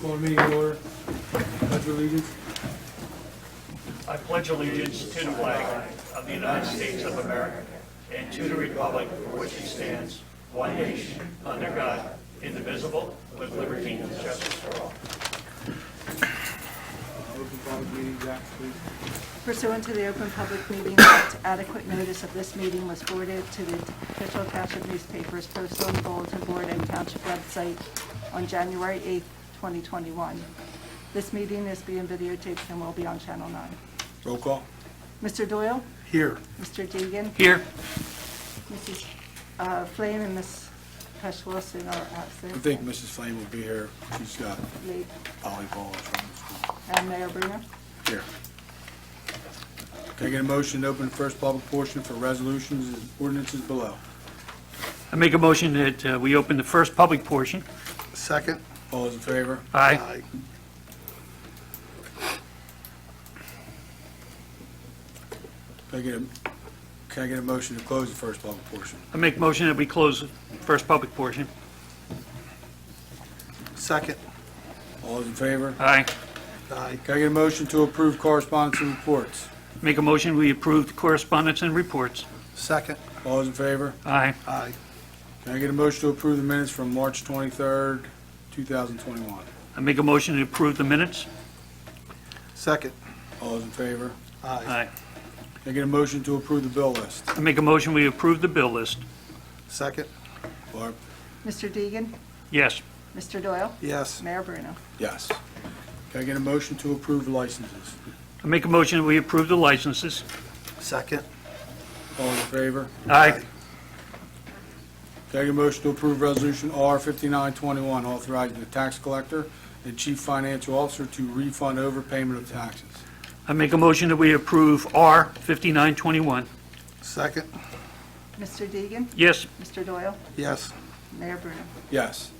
Call the meeting to order. Pledge of allegiance. I pledge allegiance to the flag of the United States of America and to the republic for which it stands, one nation, under God, indivisible, with liberty and justice for all. Open public meeting, Jack, please. Pursuant to the Open Public Meeting Act, adequate notice of this meeting was forwarded to the official township newspapers posted on the bulletin board and township website on January 8th, 2021. This meeting is being videotaped and will be on Channel 9. Roll call. Mr. Doyle? Here. Mr. Deegan? Here. Mrs. Flame and Ms. Pesh Wilson are I absent. think Mrs. Flame will be here. She's got Late. volleyball from school. And Mayor Bruno? Here. Can I get a motion to open the first public portion for resolutions and ordinances below? I make a motion that we open the first public portion. Second. All those in favor? Aye. Can I get a motion to close the first public portion? I make a motion that we close the first public portion. Second. All those in favor? Aye. Aye. Can I get a motion to approve correspondence and reports? Make a motion we approve the correspondence and reports. Second. All those in favor? Aye. Aye. Can I get a motion to approve the minutes from March 23rd, 2021? I make a motion to approve the minutes. Second. All those in favor? Aye. Aye. Can I get a motion to approve the bill list? I make a motion we approve the bill list. Second. Barb? Mr. Deegan? Yes. Mr. Doyle? Yes. Mayor Bruno? Yes. Can I get a motion to approve the licenses? I make a motion we approve the licenses. Second. All in favor? Aye. Can I get a motion to approve Resolution R 5921, authorizing the tax collector and chief financial officer to refund overpayment of taxes? I make a motion that we approve R 5921. Second. Mr. Deegan? Yes. Mr. Doyle? Yes. Mayor Bruno? Yes.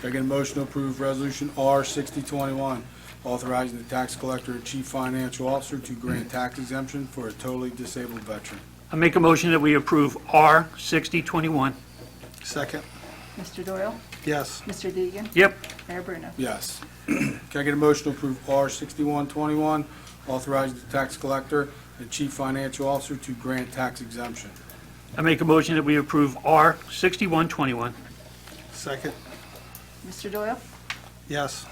Can I get a motion to approve Resolution R 6021, authorizing the tax collector and chief financial officer to grant tax exemption for a totally disabled veteran? I make a motion that we approve R 6021. Second. Mr. Doyle? Yes. Mr. Deegan? Yep. Mayor Bruno? Yes. Can I get a motion to approve R 6121, authorizing the tax collector and chief financial officer to grant tax exemption? I make a motion that we approve R 6121. Second. Mr. Doyle? Yes.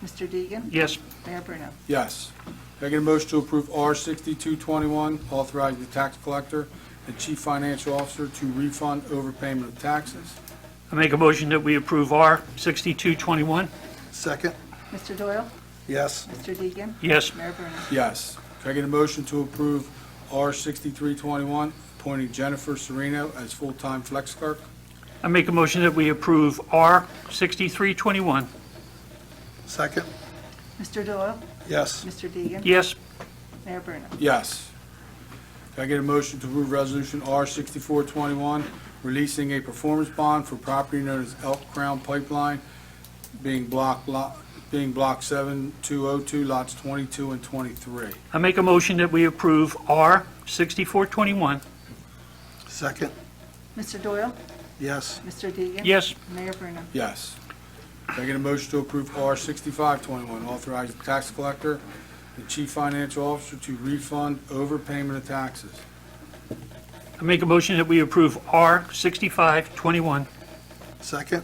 Mr. Deegan? Yes. Mayor Bruno? Yes. Can I get a motion to approve R 6221, authorizing the tax collector and chief financial officer to refund overpayment of taxes? I make a motion that we approve R 6221. Second. Mr. Doyle? Yes. Mr. Deegan? Yes. Mayor Bruno? Yes. Can I get a motion to approve R 6321, appointing Jennifer Sereno as full-time flex clerk? I make a motion that we approve R 6321. Second. Mr. Doyle? Yes. Mr. Deegan? Yes. Mayor Bruno? Yes. Can I get a motion to approve Resolution R 6421, releasing a performance bond for property known as Elk Crown Pipeline, being Block 7202, lots 22 and 23? I make a motion that we approve R 6421. Second. Mr. Doyle? Yes. Mr. Deegan? Yes. Mayor Bruno? Yes. Can I get a motion to approve R 6521, authorizing the tax collector and chief financial officer to refund overpayment of taxes? I make a motion that we approve R 6521. Second.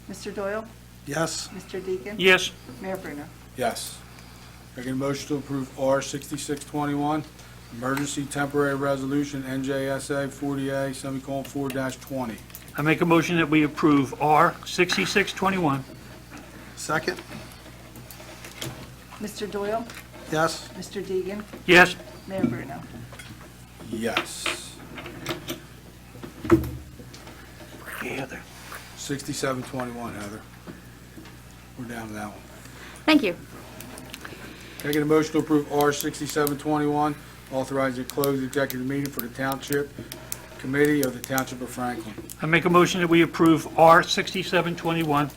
Mr. Doyle? Yes. Mr. Deegan? Yes. Mayor Bruno? Yes. Can I get a motion to approve R 6621, emergency temporary resolution NJSA 40A, semicolon 4-20? I make a motion that we approve R 6621. Second. Mr. Doyle? Yes. Mr. Deegan? Yes. Mayor Bruno? Yes. Heather. 6721, Heather. We're down to that one. Thank you. Can I get a motion to approve R 6721, authorizing a closed executive meeting for the Township Committee of the Township of Franklin? I make a motion that we approve R 6721.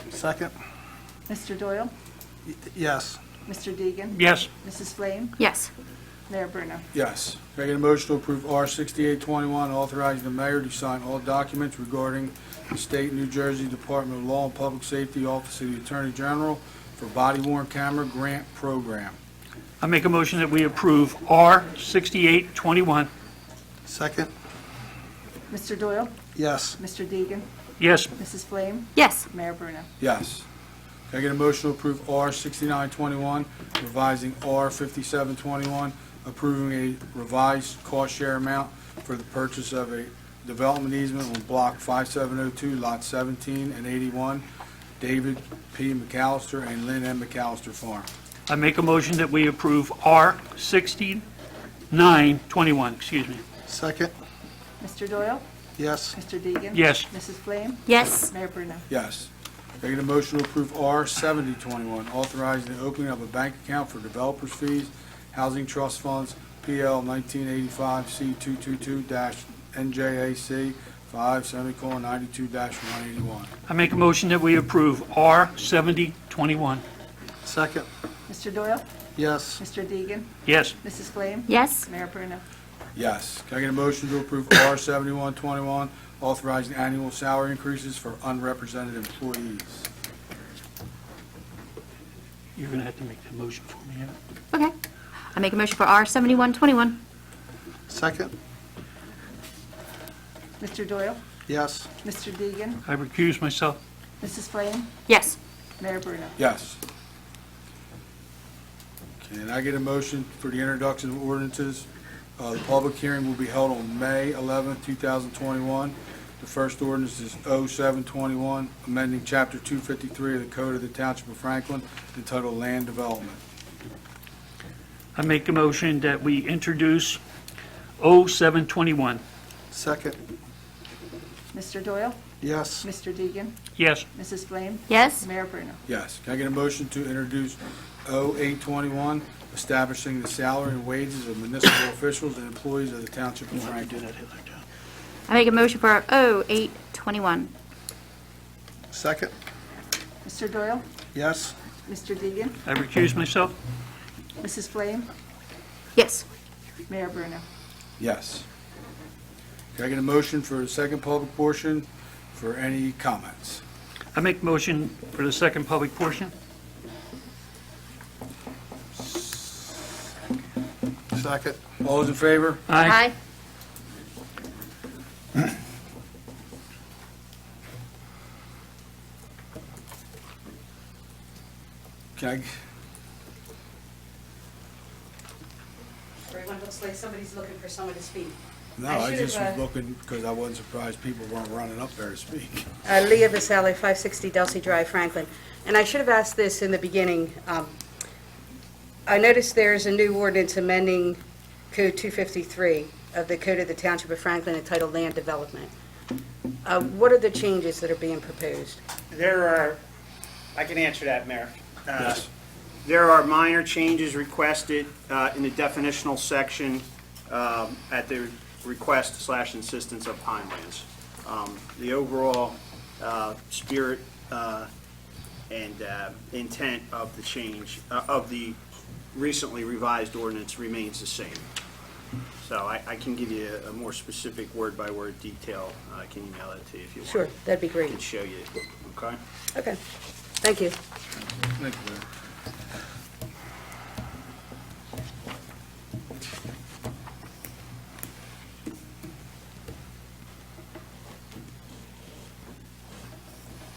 Second. Mr. Doyle? Yes. Mr. Deegan? Yes. Mrs. Flame? Yes. Mayor Bruno. Yes. Can I get a motion to approve R-6821, authorizing the mayor to sign all documents regarding the State of New Jersey Department of Law and Public Safety, Office of the Attorney General for body-worn camera grant program? I make a motion that we approve R-6821. Second. Mr. Doyle? Yes. Mr. Deegan? Yes. Mrs. Flame? Yes. Mayor Bruno. Yes. Can I get a motion to approve R-6921, revising R-5721, approving a revised cost share amount for the purchase of a development easement on Block 5702, Lot 17 and 81, David P. McAllister and Lynn M. McAllister Farm? I make a motion that we approve R-6921, excuse me. Second. Mr. Doyle? Yes. Mr. Deegan? Yes. Mrs. Flame? Yes. Mayor Bruno. Yes. Can I get a motion to approve R-7021, authorizing the opening of a bank account for developers' fees, housing trust funds, PL 1985C222-NJAC 5:92-181. I make a motion that we approve R-7021. Second. Mr. Doyle? Yes. Mr. Deegan? Yes. Mrs. Flame? Yes. Mayor Bruno. Yes. Can I get a motion to approve R-7121, authorizing annual salary increases for unrepresented employees? You're going to have to make the motion for me, yeah? Okay. I make a motion for R-7121. Second. Mr. Doyle? Yes. Mr. Deegan? I recuse myself. Mrs. Flame? Yes. Mayor Bruno. Yes. Can I get a motion for the introduction of ordinances? The public hearing will be held on May 11, 2021. The first ordinance is 0721, amending Chapter 253 of the Code of the Township of Franklin entitled Land Development. I make a motion that we introduce 0721. Second. Mr. Doyle? Yes. Mr. Deegan? Yes. Mrs. Flame? Yes. Mayor Bruno. Yes. Can I get a motion to introduce 0821, establishing the salary and wages of municipal officials and employees of the Township of Franklin? I make a motion for O-821. Second. Mr. Doyle? Yes. Mr. Deegan? I recuse myself. Mrs. Flame? Yes. Mayor Bruno. Yes. Can I get a motion for the second public portion for any comments? I make a motion for the second public portion. Second. All those in favor? Aye. Can I, Everyone looks like somebody's looking for someone to speak. no, I I should've, just was looking because I wasn't surprised people weren't running up there to speak. Leah Vasale, 560 Delsey Drive, Franklin. And I should have asked this in the beginning. I noticed there's a new ordinance amending Code 253 of the Code of the Township of Franklin entitled Land Development. What are the changes that are being proposed? There are, I can answer that, Mayor. Yes. There are minor changes requested in the definitional section at the request/insistence of Pinelands. The overall spirit and intent of the change, of the recently revised ordinance remains the same. So I can give you a more specific word-by-word detail. I can email it to you if you want. Sure, that'd be I great. can show you, okay? Okay, thank you. Thank you, Mayor.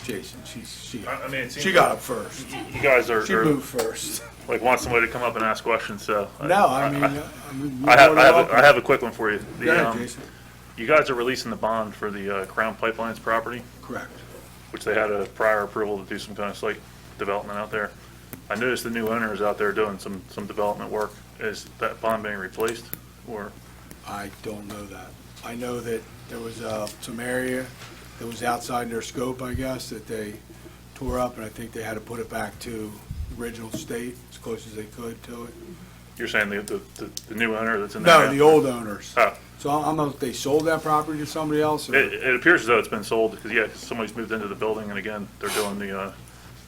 Jason, I mean, it seems she got up first. you guys She are moved first. like want somebody to come up and ask questions. So No, I mean, I have a quick one for you. Go ahead, Jason. You guys are releasing the bond for the Crown Pipelines property, Correct. which they had a prior approval to do some kind of site development out there. I noticed the new owner is out there doing some development work. Is that bond being replaced, or? I don't know that. I know that there was some area that was outside their scope, I guess, that they tore up, and I think they had to put it back to original state as close as they could to it. You're saying the new owner that's in there? No, now? the old owners. Oh. So I don't know if they sold that property to somebody else, or, It appears as though it's been sold, because, yeah, 'cause somebody's moved into the building, and again, they're doing the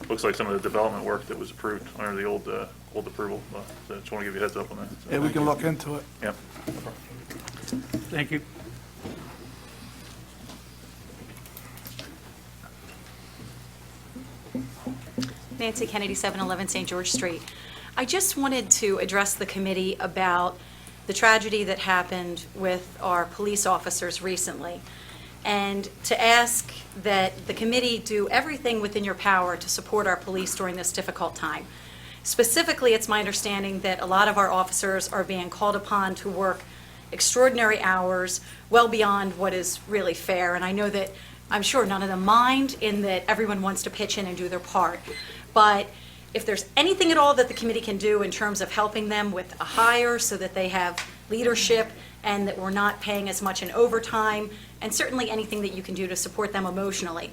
looks like some of the development work that was approved under the old approval. So just want to give you a heads up on that. So, Yeah, we can look into it. yeah. Thank you. Nancy Kennedy, 711 St. George Street. I just wanted to address the committee about the tragedy that happened with our police officers recently, and to ask that the committee do everything within your power to support our police during this difficult time. Specifically, it's my understanding that a lot of our officers are being called upon to work extraordinary hours, well beyond what is really fair, and I know that, I'm sure none of them mind in that everyone wants to pitch in and do their part. But if there's anything at all that the committee can do in terms of helping them with a hire so that they have leadership and that we're not paying as much in overtime, and certainly anything that you can do to support them emotionally.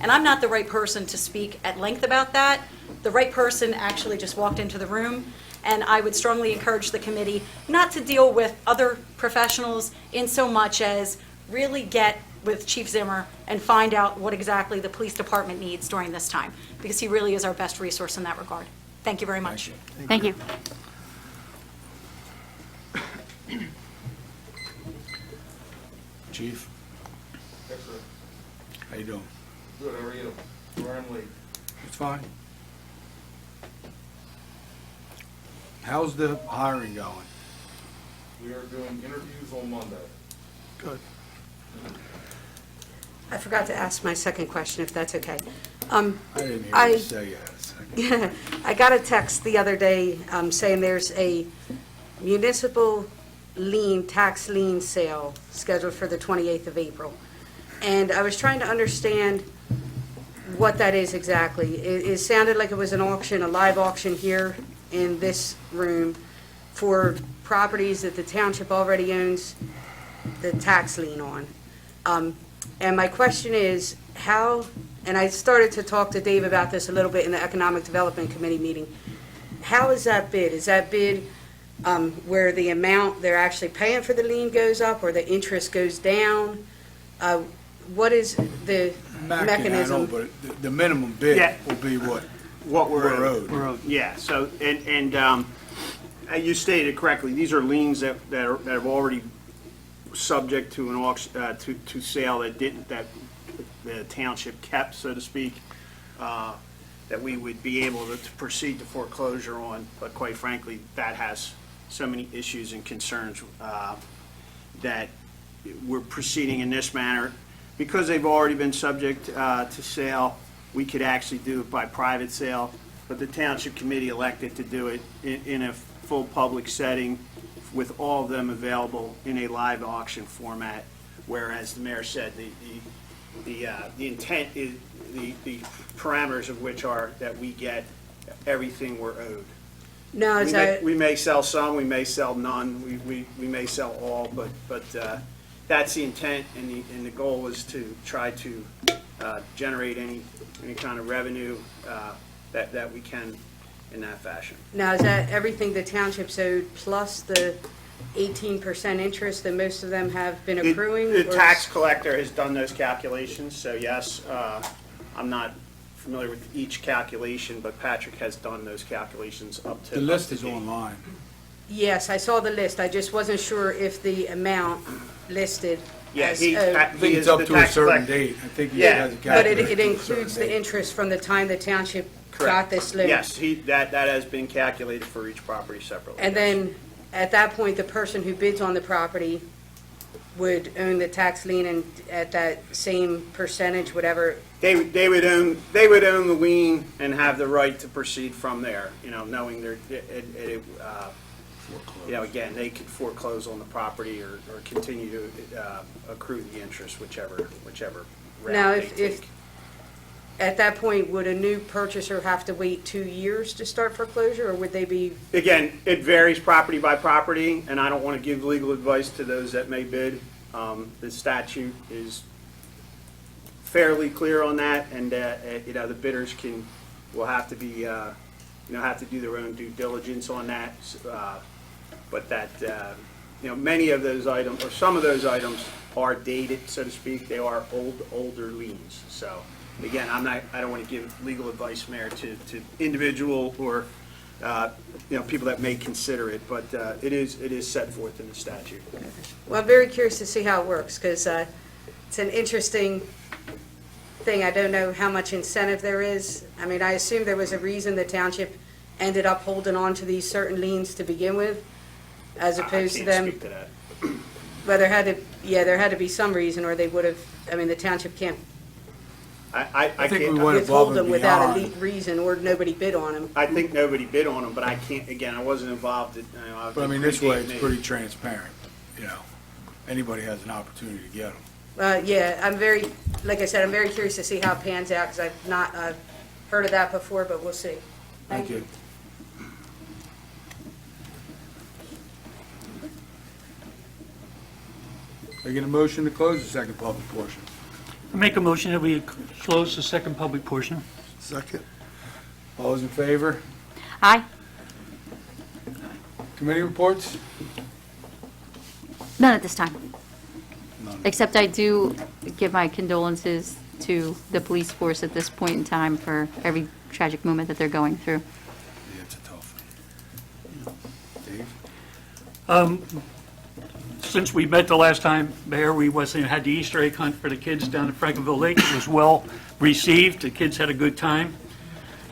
And I'm not the right person to speak at length about that. The right person actually just walked into the room, and I would strongly encourage the committee not to deal with other professionals in so much as really get with Chief Zimmer and find out what exactly the police department needs during this time, because he really is our best resource in that regard. Thank you very much. Thank you. Chief? Yes, sir. How you doing? Good, how are you? Sorry I'm late. It's fine. How's the hiring going? We are doing interviews on Monday. Good. I forgot to ask my second question, if that's okay. I didn't hear I- you say yes. I got a text the other day saying there's a municipal tax lien sale scheduled for the 28th of April. And I was trying to understand what that is exactly. It sounded like it was an auction, a live auction here in this room for properties that the township already owns the tax lien on. And my question is, how, and I started to talk to Dave about this a little bit in the Economic Development Committee meeting, how is that bid? Is that bid where the amount they're actually paying for the lien goes up or the interest goes down? What is the Mac can handle, mechanism? but the minimum bid Yeah. will be what What we're we're owed. Yeah, so, and you stated correctly, these are liens that have already subject to an auction, to sale that the township kept, so to speak, that we would be able to proceed to foreclosure on, but quite frankly, that has so many issues and concerns that we're proceeding in this manner. Because they've already been subject to sale, we could actually do it by private sale, but the Township Committee elected to do it in a full public setting with all of them available in a live auction format, whereas the mayor said the intent is, the parameters of which are that we get everything we're owed. No, is that, We may sell some, we may sell none, we may sell all, but that's the intent, and the goal is to try to generate any kind of revenue that we can in that fashion. now, is that everything the township's owed plus the 18% interest that most of them have been accruing? The or- tax collector has done those calculations, so yes, I'm not familiar with each calculation, but Patrick has done those calculations up to. The list is date. online. Yes, I saw the list. I just wasn't sure if the amount listed Yeah, as he, owed. I think it's up to a certain date. I think he Yeah. has a But calculator. it for a includes certain the date. interest from the time the township got Correct. this loan? Yes, that has been calculated for each property separately. And yes. then, at that point, the person who bids on the property would own the tax lien and at that same percentage, whatever? They would own the lien and have the right to proceed from there, knowing again, they could foreclose on the property or continue to accrue the interest, whichever Now, route they if take. at that point, would a new purchaser have to wait 2 years to start foreclosure, or would they be, Again, it varies property by property, and I don't want to give legal advice to those that may bid. The statute is fairly clear on that, and the bidders will have to be have to do their own due diligence on that. But that many of those items, or some of those items are dated, so to speak. They are older liens. So, again, I don't want to give legal advice, Mayor, to individual or, people that may consider it, but it is set forth in the statute. Well, I'm very curious to see how it works, because it's an interesting thing. I don't know how much incentive there is. I mean, I assume there was a reason the township ended up holding on to these certain liens to begin with, as opposed to I them. can't speak to that. Well, there had to be some reason, or they would have, I mean, the township can't I think we can't, went above withhold and them without a beyond. reason, or nobody bid on them. I think nobody bid on them, but I can't, again, I wasn't involved in, But I mean, this way, it's predate me. pretty transparent, Anybody has an opportunity to get them. Yeah, like I said, I'm very curious to see how it pans out, because I've not heard of that before, but we'll see. Thank you. I get a motion to close the second public portion. I make a motion that we close the second public portion. Second. All those in favor? Aye. Committee reports? None at this time. None. Except I do give my condolences to the police force at this point in time for every tragic moment that they're going through. Yeah, it's a tough one. Dave? Since we met the last time, Mayor, we had the Easter egg hunt for the kids down at Franklinville Lake. It was well received. The kids had a good time.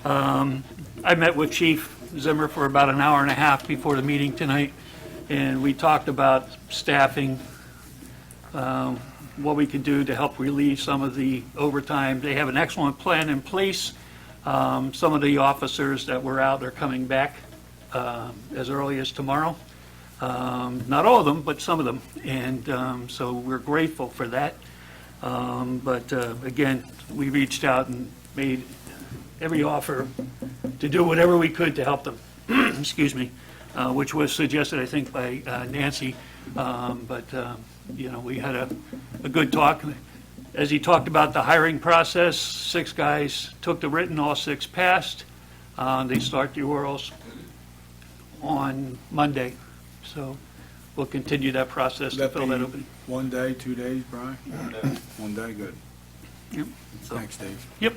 I met with Chief Zimmer for about an hour and a half before the meeting tonight, and we talked about staffing, what we could do to help relieve some of the overtime. They have an excellent plan in place. Some of the officers that were out are coming back as early as tomorrow. Not all of them, but some of them, and so we're grateful for that. But again, we reached out and made every offer to do whatever we could to help them, excuse me, which was suggested, I think, by Nancy. But we had a good talk. As he talked about the hiring process, 6 guys took the written, all 6 passed. They start the orals on Monday. So we'll continue that process to fill that opening. 1 day, 2 days, Brian? 1 day, good. Yep. Thanks, Dave. Yep.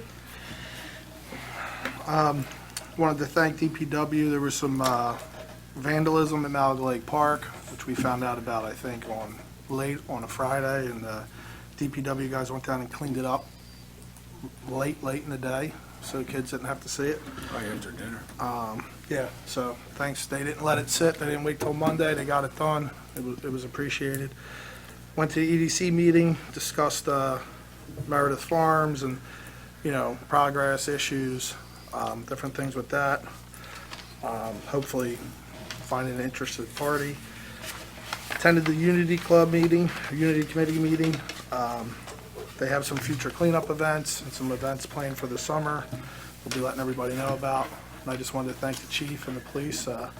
Wanted to thank DPW. There was some vandalism at Malaga Lake Park, which we found out about, I think, late on a Friday, and DPW guys went down and cleaned it up late in the day, so kids didn't have to see it. Probably after dinner. Yeah, so thanks. They didn't let it sit. They didn't wait till Monday. They got it done. It was appreciated. Went to the EDC meeting, discussed Meredith Farms and, progress issues, different things with that. Hopefully finding an interested party. Attended the Unity Club meeting, Unity Committee meeting. They have some future cleanup events and some events planned for the summer. We'll be letting everybody know about. And I just wanted to thank the chief and the police. It's a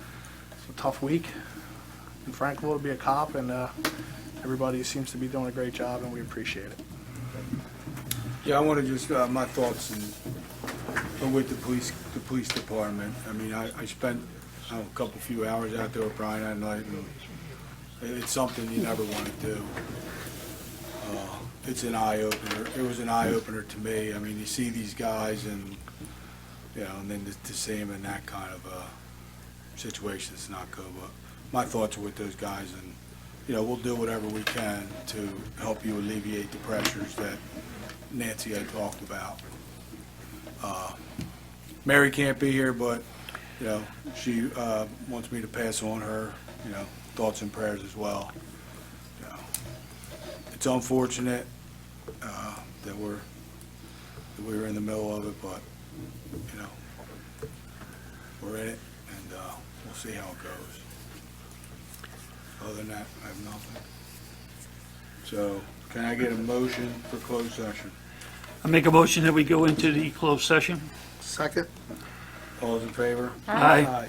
tough week in Franklinville to be a cop, and everybody seems to be doing a great job, and we appreciate it. Yeah, I want to just, my thoughts with the police department. I mean, I spent a few hours out there with Brian that night, and it's something you never want to do. It's an eye-opener. It was an eye-opener to me. I mean, you see these guys and, and then to see them in that kind of situation, it's not good. But my thoughts are with those guys, and, we'll do whatever we can to help you alleviate the pressures that Nancy had talked about. Mary can't be here, but, she wants me to pass on her, thoughts and prayers as well. It's unfortunate that we're in the middle of it, but, we're in it, and we'll see how it goes. Other than that, I have nothing. So, can I get a motion for closed session? I make a motion that we go into the closed session. Second. All those in favor? Aye.